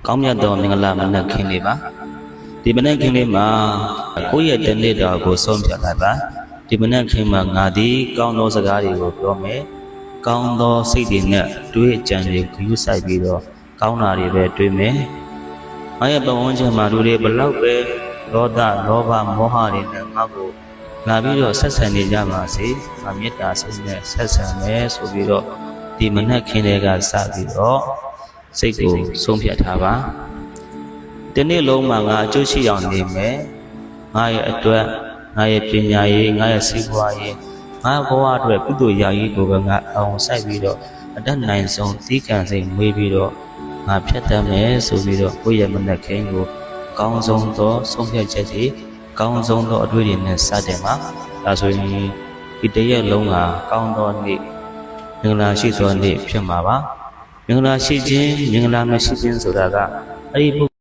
ကောင်းမြတ်သောမင်္ဂလာမနက်ခင်းလေးပါဒီမနက်ခင်းလေးမှာကိုယ့်ရဲ့တနေ့တော်ကိုဆုံးဖြတ်လိုက်ပါဒီမနက်ခင်းမှာငါသည်ကောင်းသောစကားတွေကိုပြောမယ်ကောင်းသောစိတ်တွေနဲ့တွေးကြံတွေဂရုစိုက်ပြီးတော့ကောင်းတာတွေပဲတွေးမယ်ငါရဲ့ပတ်ဝန်းကျင်မှာလူတွေဘလောက်ပဲဒေါသလောဘမောဟတွေနဲ့ငါ့ကိုလာပြီးတော့ဆက်ဆံနေကြပါစေငါမေတ္တာစိတ်နဲ့ဆက်ဆံမယ်ဆိုပြီးတော့ဒီမနက်ခင်းတွေကစပြီးတော့စိတ်ကိုဆုံးဖြတ်ထားပါဒီနေ့လုံးမှာငါအကျိုးရှိအောင်နေမယ်ငါရဲ့အတွက်ငါရဲ့ပညာရေးငါရဲ့စိတ်ဘဝရေးငါဘဝအတွက်ကုသိုလ်ရာရေးကိုပဲငါအောင်စိုက်ပြီးတော့အတတ်နိုင်ဆုံးသီးခံစိတ်မွေးပြီးတော့ငါဖြတ်တတ်မယ်ဆိုပြီးတော့ကိုယ့်ရဲ့မနက်ခင်းကိုအကောင်းဆုံးသောဆုံးဖြတ်ချက်တွေအကောင်းဆုံးသောအတွေ့အကြုံနဲ့စတင်ပါဒါဆိုရင်ဒီတရက်လုံးကကောင်းသောနေ့မင်္ဂလာရှိသောနေ့ဖြစ်မှာပါမင်္ဂလာရှိခြင်းမင်္ဂလာမရှိခြင်းဆိုတာကအဲ့ဒီ